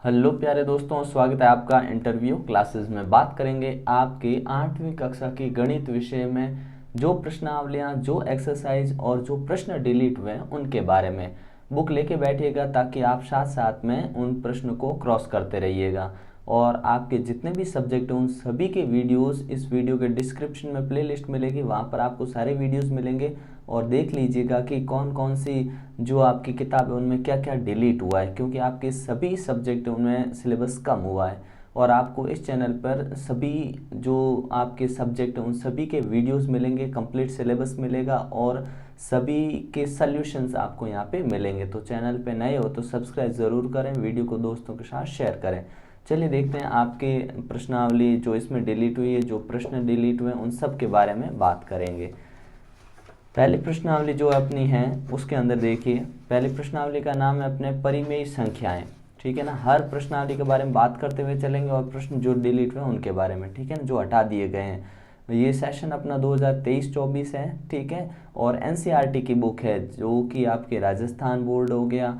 Hello प्यारे दोस्तों, स्वागत है आपका इंटरव्यू क्लासेस में। बात करेंगे आपके 8वीं कक्षा की गणित विषय में जो प्रश्नावलियाँ, जो एक्सरसाइज और जो प्रश्न डिलीट हुए हैं उनके बारे में। बुक लेके बैठिएगा ताकि आप साथ साथ में उन प्रश्न को क्रॉस करते रहिएगा। और आपके जितने भी सब्जेक्ट हैं उन सभी के वीडियोस इस वीडियो के डिस्क्रिप्शन में प्लेलिस्ट मिलेगी, वहाँ पर आपको सारे वीडियोस मिलेंगे। और देख लीजिएगा कि कौन कौन सी जो आपकी किताब है उनमें क्या क्या डिलीट हुआ है, क्योंकि आपके सभी सब्जेक्ट उनमें सिलेबस कम हुआ है। और आपको इस चैनल पर सभी जो आपके सब्जेक्ट हैं उन सभी के वीडियोस मिलेंगे, कंप्लीट सिलेबस मिलेगा और सभी के सल्यूशंस आपको यहाँ पे मिलेंगे। तो चैनल पे नए हो तो सब्सक्राइब ज़रूर करें, वीडियो को दोस्तों के साथ शेयर करें। चलिए देखते हैं आपके प्रश्नावली जो इसमें डिलीट हुई है, जो प्रश्न डिलीट हुए उन सब के बारे में बात करेंगे। पहली प्रश्नावली जो अपनी है उसके अंदर देखिए, पहली प्रश्नावली का नाम है अपने परिमेय संख्याएं। ठीक है ना, हर प्रश्नावली के बारे में बात करते हुए चलेंगे और प्रश्न जो डिलीट हुए उनके बारे में, ठीक है ना, जो हटा दिए गए हैं। ये सेशन अपना 2023-24 है, ठीक है। और एनसीईआरटी की बुक है जो कि आपके राजस्थान बोर्ड हो गया,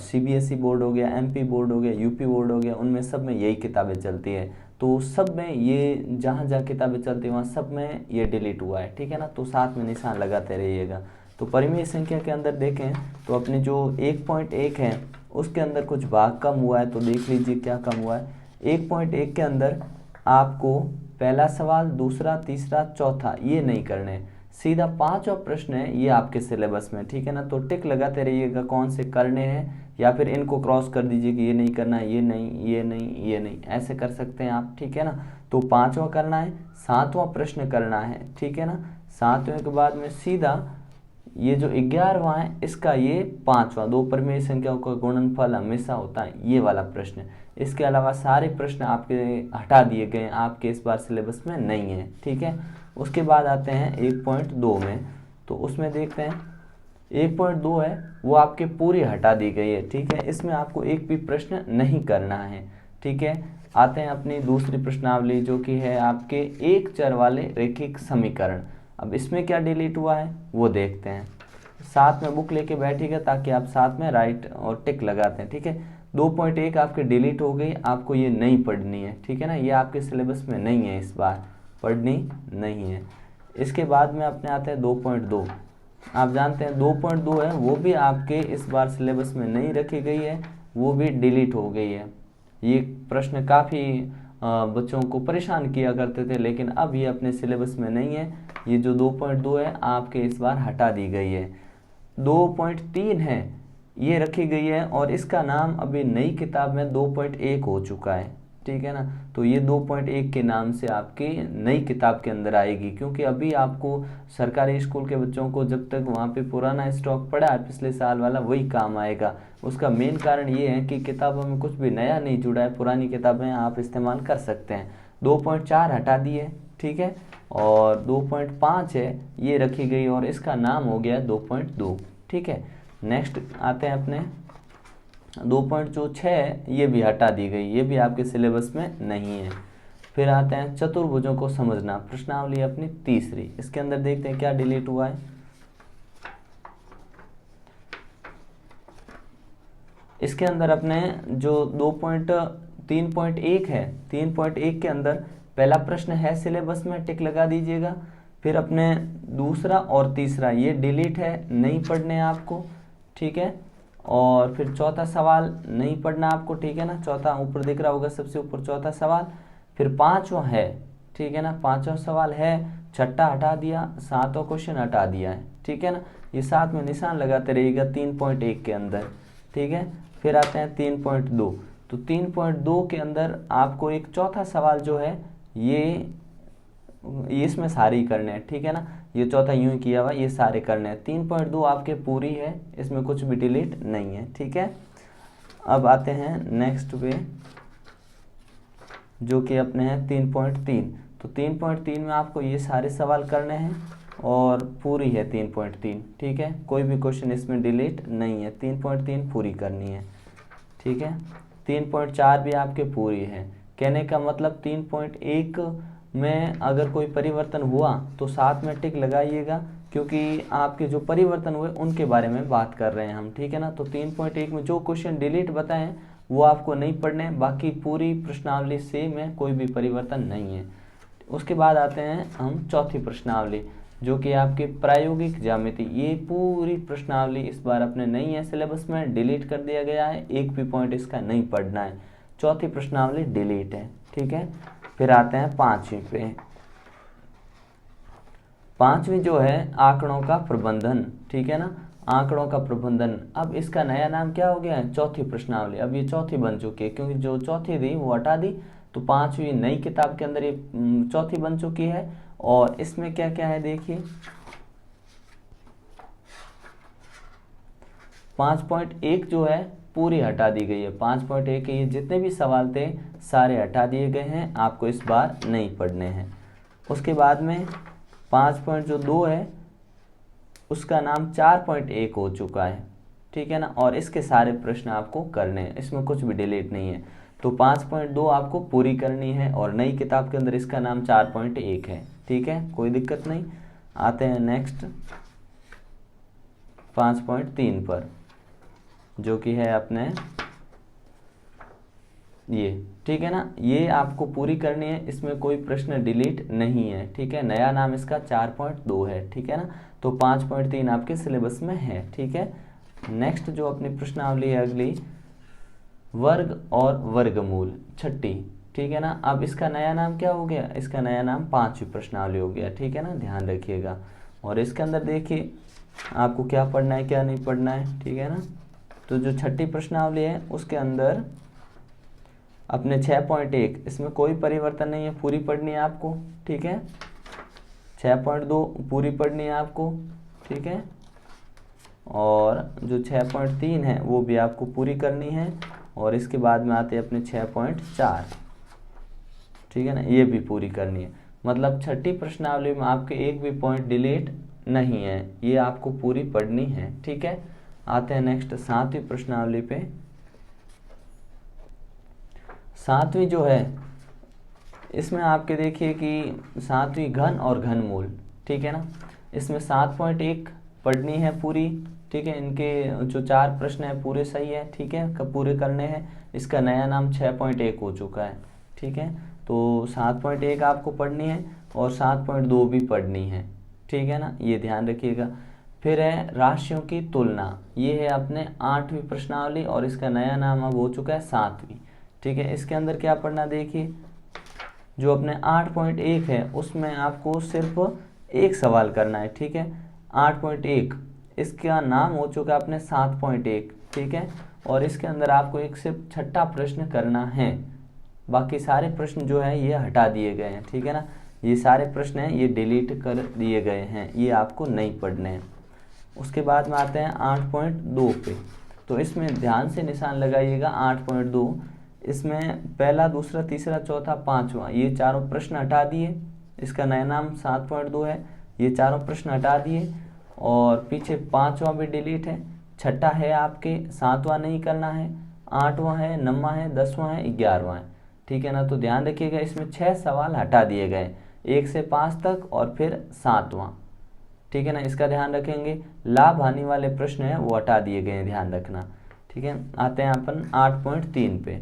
सीबीएसई बोर्ड हो गया, एमपी बोर्ड हो गया, यूपी बोर्ड हो गया, उनमें सब में यही किताबें चलती है। तो सब में ये जहाँ जहाँ किताबें चलती हैं वहाँ सब में ये डिलीट हुआ है, ठीक है ना। तो साथ में निशान लगाते रहिएगा। तो परिमेय संख्या के अंदर देखें तो अपनी जो 1.1 है उसके अंदर कुछ भाग कम हुआ है, तो देख लीजिए क्या कम हुआ है। 1.1 के अंदर आपको पहला सवाल, दूसरा, तीसरा, चौथा ये नहीं करने, सीधा 5वां प्रश्न है ये आपके सिलेबस में, ठीक है ना। तो टिक लगाते रहिएगा कौन से करने हैं, या फिर इनको क्रॉस कर दीजिए कि ये नहीं करना है, ये नहीं, ये नहीं, ये नहीं, ऐसे कर सकते हैं आप, ठीक है ना। तो 5वां करना है, 7वां प्रश्न करना है, ठीक है ना। 7वें के बाद में सीधा ये जो 11वां है इसका ये 5वां, दो परिमेय संख्याओं का गुणनफल हमेशा होता है, ये वाला प्रश्न। इसके अलावा सारे प्रश्न आपके हटा दिए गए हैं, आपके इस बार सिलेबस में नहीं है, ठीक है। उसके बाद आते हैं 1.2 में, तो उसमें देखते हैं 1.2 है वो आपके पूरी हटा दी गई है, ठीक है। इसमें आपको एक भी प्रश्न नहीं करना है, ठीक है। आते हैं अपनी दूसरी प्रश्नावली जो कि है आपके एक चर वाले रैखिक समीकरण। अब इसमें क्या डिलीट हुआ है वो देखते हैं। साथ में बुक लेके बैठिएगा ताकि आप साथ में राइट और टिक लगाते हैं, ठीक है। 2.1 आपके डिलीट हो गई, आपको ये नहीं पढ़नी है, ठीक है ना। ये आपके सिलेबस में नहीं है, इस बार पढ़नी नहीं है। इसके बाद में अपने आते हैं 2.2। आप जानते हैं 2.2 है वो भी आपके इस बार सिलेबस में नहीं रखी गई है, वो भी डिलीट हो गई है। ये प्रश्न काफ़ी बच्चों को परेशान किया करते थे, लेकिन अब ये अपने सिलेबस में नहीं है। ये जो 2.2 है आपके इस बार हटा दी गई है। 2.3 है ये रखी गई है और इसका नाम अभी नई किताब में 2.1 हो चुका है, ठीक है ना। तो ये 2.1 के नाम से आपकी नई किताब के अंदर आएगी, क्योंकि अभी आपको सरकारी स्कूल के बच्चों को जब तक वहाँ पे पुराना स्टॉक पड़ा है पिछले साल वाला वही काम आएगा। उसका मेन कारण ये है कि किताबों में कुछ भी नया नहीं जुड़ा है, पुरानी किताबें आप इस्तेमाल कर सकते हैं। 2.4 हटा दिए, ठीक है। और 2.5 है ये रखी गई और इसका नाम हो गया 2.2, ठीक है। नेक्स्ट आते हैं अपने 2.6 ये भी हटा दी गई, ये भी आपके सिलेबस में नहीं है। फिर आते हैं चतुर्भुजों को समझना, प्रश्नावली अपनी तीसरी। इसके अंदर देखते हैं क्या डिलीट हुआ है। इसके अंदर अपने जो 3.1 है, 3.1 के अंदर पहला प्रश्न है सिलेबस में, टिक लगा दीजिएगा। फिर अपने दूसरा और तीसरा ये डिलीट है, नहीं पढ़ने आपको, ठीक है। और फिर चौथा सवाल नहीं पढ़ना आपको, ठीक है ना। चौथा ऊपर दिख रहा होगा सबसे ऊपर चौथा सवाल। फिर 5वां है, ठीक है ना, 5वां सवाल है, छठा हटा दिया, 7वां क्वेश्चन हटा दिया है, ठीक है ना। ये साथ में निशान लगाते रहिएगा 3.1 के अंदर, ठीक है। फिर आते हैं 3.2। तो 3.2 के अंदर आपको एक चौथा सवाल जो है ये इसमें सारे ही करने हैं, ठीक है ना। ये चौथा यूं ही किया हुआ, ये सारे करने हैं। 3.2 आपके पूरी है, इसमें कुछ भी डिलीट नहीं है, ठीक है। अब आते हैं नेक्स्ट पे जो कि अपने हैं 3.3। तो 3.3 में आपको ये सारे सवाल करने हैं और पूरी है 3.3, ठीक है। कोई भी क्वेश्चन इसमें डिलीट नहीं है, 3.3 पूरी करनी है, ठीक है। 3.4 भी आपके पूरी है। कहने का मतलब 3.1 में अगर कोई परिवर्तन हुआ तो साथ में टिक लगाइएगा, क्योंकि आपके जो परिवर्तन हुए उनके बारे में बात कर रहे हैं हम, ठीक है ना। तो 3.1 में जो क्वेश्चन डिलीट बताएं वो आपको नहीं पढ़ने, बाकी पूरी प्रश्नावली सेम है, कोई भी परिवर्तन नहीं है। उसके बाद आते हैं हम चौथी प्रश्नावली, जो कि आपकी प्रायोगिक ज्यामिति। ये पूरी प्रश्नावली इस बार अपने नहीं है सिलेबस में, डिलीट कर दिया गया है, एक भी पॉइंट इसका नहीं पढ़ना है। चौथी प्रश्नावली डिलीट है, ठीक है। फिर आते हैं पांचवी पे। पांचवी जो है आंकड़ों का प्रबंधन, ठीक है ना, आंकड़ों का प्रबंधन। अब इसका नया नाम क्या हो गया है, चौथी प्रश्नावली। अब ये चौथी बन चुकी है, क्योंकि जो चौथी थी वो हटा दी, तो पांचवी नई किताब के अंदर ये चौथी बन चुकी है। और इसमें क्या क्या है देखिए, 5.1 जो है पूरी हटा दी गई है। 5.1 के ये जितने भी सवाल थे सारे हटा दिए गए हैं, आपको इस बार नहीं पढ़ने हैं। उसके बाद में 5.2 है उसका नाम 4.1 हो चुका है, ठीक है ना, और इसके सारे प्रश्न आपको करने हैं, इसमें कुछ भी डिलीट नहीं है। तो 5.2 आपको पूरी करनी है, और नई किताब के अंदर इसका नाम 4.1 है, ठीक है, कोई दिक्कत नहीं। आते हैं नेक्स्ट 5.3 पर, जो कि है अपने ये, ठीक है ना, ये आपको पूरी करनी है, इसमें कोई प्रश्न डिलीट नहीं है, ठीक है। नया नाम इसका 4.2 है, ठीक है ना। तो 5.3 आपके सिलेबस में है, ठीक है। नेक्स्ट जो अपनी प्रश्नावली है अगली, वर्ग और वर्गमूल, छठी, ठीक है ना। अब इसका नया नाम क्या हो गया, इसका नया नाम पांचवी प्रश्नावली हो गया, ठीक है ना, ध्यान रखिएगा। और इसके अंदर देखिए आपको क्या पढ़ना है क्या नहीं पढ़ना है, ठीक है ना। तो जो छठी प्रश्नावली है उसके अंदर अपने 6.1, इसमें कोई परिवर्तन नहीं है, पूरी पढ़नी है आपको, ठीक है। 6.2 पूरी पढ़नी है आपको, ठीक है। और जो 6.3 है वो भी आपको पूरी करनी है। और इसके बाद में आते हैं अपने 6.4, ठीक है ना, ये भी पूरी करनी है। मतलब छठी प्रश्नावली में आपके एक भी पॉइंट डिलीट नहीं है, ये आपको पूरी पढ़नी है, ठीक है। आते हैं नेक्स्ट सातवीं प्रश्नावली पे। सातवीं जो है इसमें आपके देखिए कि सातवीं घन और घनमूल, ठीक है ना, इसमें 7.1 पढ़नी है पूरी, ठीक है। इनके जो 4 प्रश्न है पूरे सही है, ठीक है, कब पूरे करने हैं। इसका नया नाम 6.1 हो चुका है, ठीक है। तो 7.1 आपको पढ़नी है और 7.2 भी पढ़नी है, ठीक है ना, ये ध्यान रखिएगा। फिर है राशियों की तुलना, ये है अपने 8वीं प्रश्नावली, और इसका नया नाम अब हो चुका है 7वीं, ठीक है। इसके अंदर क्या पढ़ना देखिए, जो अपने 8.1 है उसमें आपको सिर्फ एक सवाल करना है, ठीक है। 8.1 इसका नाम हो चुका है अपने 7.1, ठीक है। और इसके अंदर आपको एक सिर्फ छठा प्रश्न करना है, बाकी सारे प्रश्न जो है ये हटा दिए गए हैं, ठीक है ना। ये सारे प्रश्न हैं ये डिलीट कर दिए गए हैं, ये आपको नहीं पढ़ने हैं। उसके बाद में आते हैं 8.2 पे। तो इसमें ध्यान से निशान लगाइएगा 8.2, इसमें पहला दूसरा तीसरा चौथा पांचवा ये चारों प्रश्न हटा दिए, इसका नया नाम 7.2 है, ये चारों प्रश्न हटा दिए। और पीछे पांचवा भी डिलीट है, छठा है आपके, सातवां नहीं करना है, आठवां है, नौवां है, 10वां है, 11वां है, ठीक है ना। तो ध्यान रखिएगा इसमें 6 सवाल हटा दिए गए, 1 से 5 तक और फिर 7वां, ठीक है ना, इसका ध्यान रखेंगे। लाभ हानि वाले प्रश्न है वो हटा दिए गए हैं, ध्यान रखना, ठीक है। आते हैं अपन 8.3 पे।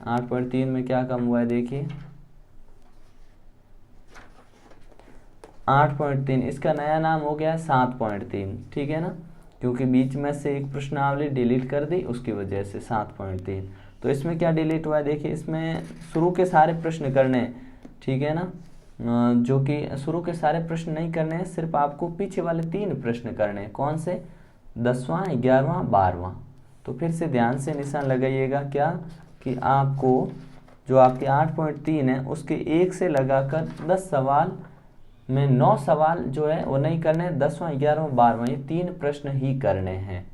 8.3 में क्या कम हुआ है देखिए, 8.3 इसका नया नाम हो गया 7.3, ठीक है ना, क्योंकि बीच में से एक प्रश्नावली डिलीट कर दी उसकी वजह से 7.3। तो इसमें क्या डिलीट हुआ है देखिए, इसमें शुरू के सारे प्रश्न करने हैं, ठीक है ना, जो कि शुरू के सारे प्रश्न नहीं करने हैं, सिर्फ आपको पीछे वाले 3 प्रश्न करने हैं। कौन से, 10वां, 11वां, 12वां। तो फिर से ध्यान से निशान लगाइएगा क्या, कि आपको जो आपके 8.3 है उसके 1 से लगाकर 10 सवाल में 9 सवाल जो है वो नहीं करने हैं, 10वां, 11वां, 12वां ये 3 प्रश्न ही करने हैं।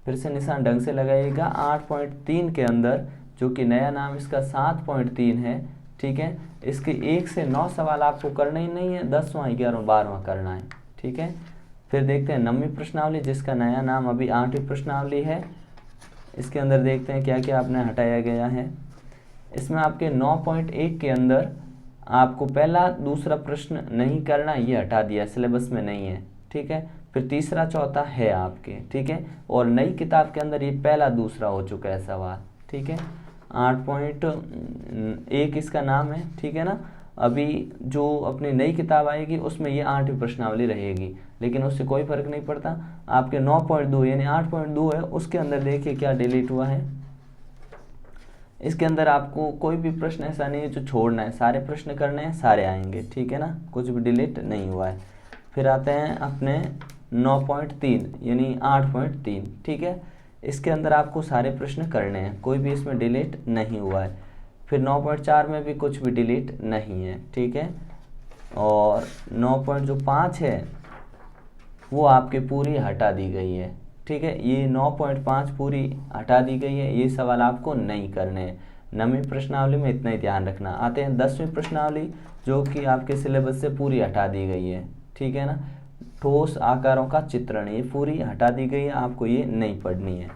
फिर से निशान ढंग से लगाइएगा 8.3 के अंदर, जो कि नया नाम इसका 7.3 है, ठीक है, इसके 1 से 9 सवाल आपको करना ही नहीं है, 10वां, 11वां, 12वां करना है, ठीक है। फिर देखते हैं 9वीं प्रश्नावली, जिसका नया नाम अभी 8वीं प्रश्नावली है। इसके अंदर देखते हैं क्या क्या आपने हटाया गया है। इसमें आपके 9.1 के अंदर आपको पहला दूसरा प्रश्न नहीं करना, ये हटा दिया, सिलेबस में नहीं है, ठीक है। फिर तीसरा चौथा है आपके, ठीक है, और नई किताब के अंदर ये पहला दूसरा हो चुका है सवाल, ठीक है। 8.1 इसका नाम है, ठीक है ना। अभी जो अपनी नई किताब आएगी उसमें ये 8वीं प्रश्नावली रहेगी, लेकिन उससे कोई फर्क नहीं पड़ता। आपके 9.2 यानी 8.2 है, उसके अंदर देखिए क्या डिलीट हुआ है। इसके अंदर आपको कोई भी प्रश्न ऐसा नहीं है जो छोड़ना है, सारे प्रश्न करने हैं, सारे आएंगे, ठीक है ना, कुछ भी डिलीट नहीं हुआ है। फिर आते हैं अपने 9.3 यानी 8.3, ठीक है। इसके अंदर आपको सारे प्रश्न करने हैं, कोई भी इसमें डिलीट नहीं हुआ है। फिर 9.4 में भी कुछ भी डिलीट नहीं है, ठीक है। और 9.5 है वो आपके पूरी हटा दी गई है, ठीक है। ये 9.5 पूरी हटा दी गई है, ये सवाल आपको नहीं करने हैं। 9वीं प्रश्नावली में इतना ही ध्यान रखना। आते हैं 10वीं प्रश्नावली, जो कि आपके सिलेबस से पूरी हटा दी गई है, ठीक है ना। ठोस आकारों का चित्रण, ये पूरी हटा दी गई है, आपको ये नहीं पढ़नी है,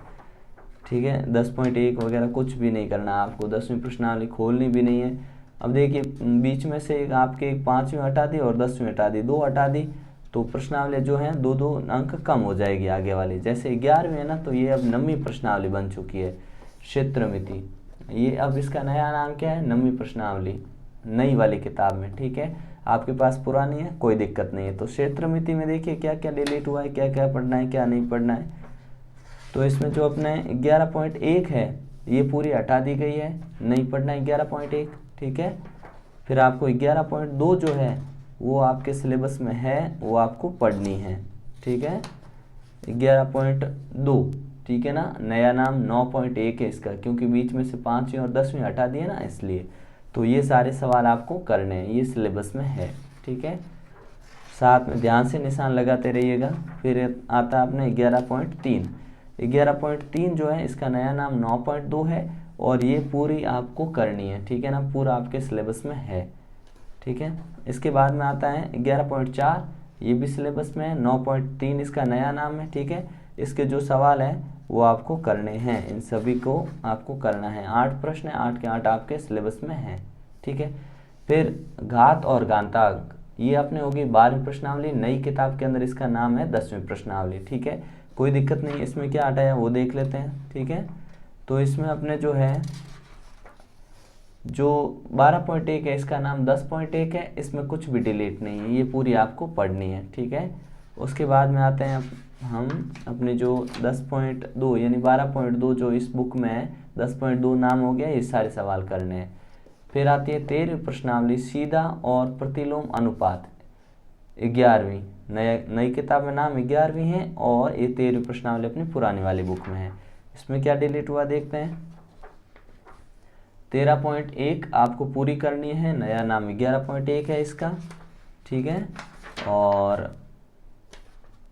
ठीक है। 10.1 वगैरह कुछ भी नहीं करना आपको, 10वीं प्रश्नावली खोलनी भी नहीं है। अब देखिए बीच में से आपके 5वीं हटा दी और 10वीं हटा दी, 2 हटा दी, तो प्रश्नावली जो है 2-2 अंक कम हो जाएगी आगे वाली। जैसे 11वीं है ना, तो ये अब 9वीं प्रश्नावली बन चुकी है, क्षेत्रमिति। ये अब इसका नया नाम क्या है, 9वीं प्रश्नावली, नई वाली किताब में, ठीक है। आपके पास पुरानी है, कोई दिक्कत नहीं है। तो क्षेत्रमिति में देखिए क्या क्या डिलीट हुआ है, क्या क्या पढ़ना है, क्या नहीं पढ़ना है। तो इसमें जो अपने 11.1 है ये पूरी हटा दी गई है, नहीं पढ़ना 11.1, ठीक है। फिर आपको 11.2 जो है वो आपके सिलेबस में है, वो आपको पढ़नी है, ठीक है। 11.2, ठीक है ना। नया नाम 9.1 है इसका, क्योंकि बीच में से 5वीं और 10वीं हटा दिए ना, इसलिए। तो ये सारे सवाल आपको करने हैं, ये सिलेबस में है, ठीक है। साथ में ध्यान से निशान लगाते रहिएगा। फिर आता है अपने 11.3। 11.3 जो है इसका नया नाम 9.2 है, और ये पूरी आपको करनी है, ठीक है ना, पूरा आपके सिलेबस में है, ठीक है। इसके बाद में आता है 11.4, ये भी सिलेबस में है। 9.3 इसका नया नाम है, ठीक है। इसके जो सवाल हैं वो आपको करने हैं, इन सभी को आपको करना है। 8 प्रश्न है, 8 के 8 आपके सिलेबस में हैं, ठीक है। फिर घात और घातांक, ये अपने होगी 12वीं प्रश्नावली, नई किताब के अंदर इसका नाम है 10वीं प्रश्नावली, ठीक है। कोई दिक्कत नहीं, इसमें क्या हटाया वो देख लेते हैं, ठीक है। तो इसमें अपने जो है जो 12.1 है इसका नाम 10.1 है, इसमें कुछ भी डिलीट नहीं है, ये पूरी आपको पढ़नी है, ठीक है। उसके बाद में आते हैं हम अपने जो 10.2 यानी 12.2 जो इस बुक में है, 10.2 नाम हो गया, ये सारे सवाल करने हैं। फिर आती है 13वीं प्रश्नावली, सीधा और प्रतिलोम अनुपात, 11वीं, नई किताब में नाम 11वीं है, और ये 13वीं प्रश्नावली अपनी पुरानी वाली बुक में है। इसमें क्या डिलीट हुआ देखते हैं। 13.1 आपको पूरी करनी है, नया नाम 11.1 है इसका, ठीक है। और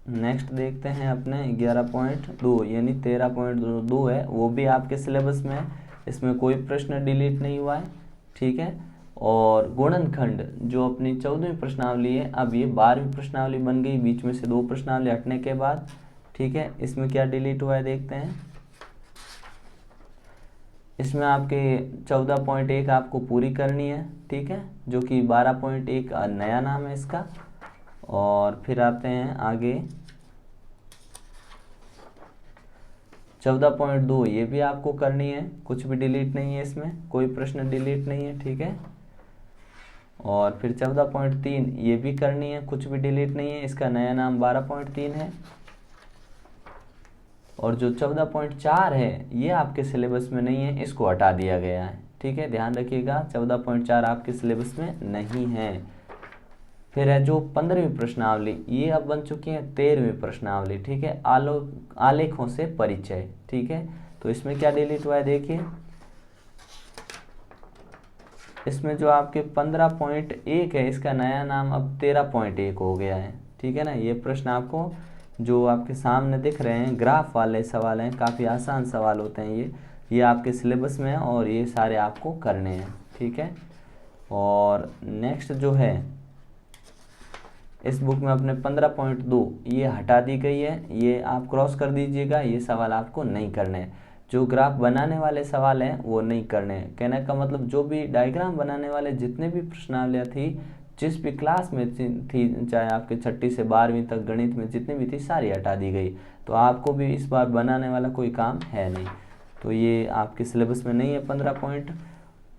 नेक्स्ट देखते हैं अपने 11.2 यानी 13.2 है, वो भी आपके सिलेबस में है, इसमें कोई प्रश्न डिलीट नहीं हुआ है, ठीक है। और गुणनखंड जो अपनी 14वीं प्रश्नावली है, अब ये 12वीं प्रश्नावली बन गई, बीच में से 2 प्रश्नावली हटने के बाद, ठीक है। इसमें क्या डिलीट हुआ है देखते हैं। इसमें आपके 14.1 आपको पूरी करनी है, ठीक है, जो कि 12.1 नया नाम है इसका। और फिर आते हैं आगे 14.2, ये भी आपको करनी है, कुछ भी डिलीट नहीं है, इसमें कोई प्रश्न डिलीट नहीं है, ठीक है। और फिर 14.3 ये भी करनी है, कुछ भी डिलीट नहीं है, इसका नया नाम 12.3 है। और जो 14.4 है ये आपके सिलेबस में नहीं है, इसको हटा दिया गया है, ठीक है, ध्यान रखिएगा। 14.4 आपके सिलेबस में नहीं है। फिर है जो 15वीं प्रश्नावली, ये अब बन चुकी है 13वीं प्रश्नावली, ठीक है, आलेखों से परिचय, ठीक है। तो इसमें क्या डिलीट हुआ है देखिए। इसमें जो आपके 15.1 है इसका नया नाम अब 13.1 हो गया है, ठीक है ना। ये प्रश्न आपको जो आपके सामने दिख रहे हैं ग्राफ वाले सवाल हैं, काफ़ी आसान सवाल होते हैं ये आपके सिलेबस में है, और ये सारे आपको करने हैं, ठीक है। और नेक्स्ट जो है इस बुक में अपने 15.2 ये हटा दी गई है, ये आप क्रॉस कर दीजिएगा, ये सवाल आपको नहीं करने हैं। जो ग्राफ बनाने वाले सवाल हैं वो नहीं करने हैं। कहने का मतलब जो भी डायग्राम बनाने वाले जितने भी प्रश्नावलियाँ थी, जिस भी क्लास में थी, चाहे आपके 6ठी से 12वीं तक गणित में जितनी भी थी, सारी हटा दी गई। तो आपको भी इस बार बनाने वाला कोई काम है नहीं। तो ये आपके सिलेबस में नहीं है 15 पॉइंट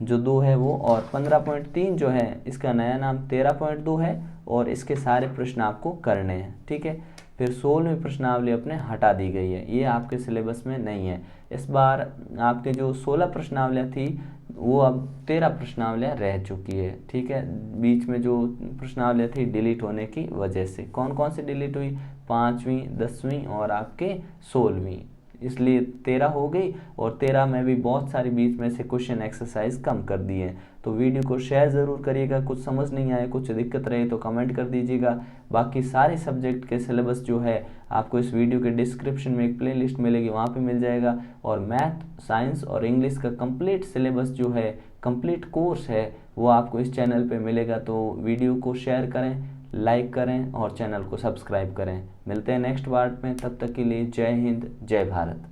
जो 2 है वो, और 15.3 जो है इसका नया नाम 13.2 है और इसके सारे प्रश्न आपको करने हैं, ठीक है। फिर 16वीं प्रश्नावली अपने हटा दी गई है, ये आपके सिलेबस में नहीं है। इस बार आपके जो 16 प्रश्नावलियाँ थी वो अब 13 प्रश्नावलियाँ रह चुकी है, ठीक है। बीच में जो प्रश्नावलियाँ थी डिलीट होने की वजह से, कौन कौन सी डिलीट हुई, 5वीं, 10वीं और आपके 16वीं, इसलिए 13 हो गई। और 13 में भी बहुत सारी बीच में से क्वेश्चन एक्सरसाइज कम कर दिए हैं। तो वीडियो को शेयर ज़रूर करिएगा, कुछ समझ नहीं आए, कुछ दिक्कत रहे तो कमेंट कर दीजिएगा। बाकी सारे सब्जेक्ट के सिलेबस जो है आपको इस वीडियो के डिस्क्रिप्शन में एक प्लेलिस्ट मिलेगी, वहाँ पे मिल जाएगा। और मैथ, साइंस और इंग्लिश का कंप्लीट सिलेबस जो है, कंप्लीट कोर्स है, वो आपको इस चैनल पे मिलेगा। तो वीडियो को शेयर करें, लाइक करें और चैनल को सब्सक्राइब करें। मिलते हैं नेक्स्ट पार्ट में, तब तक के लिए जय हिंद, जय भारत।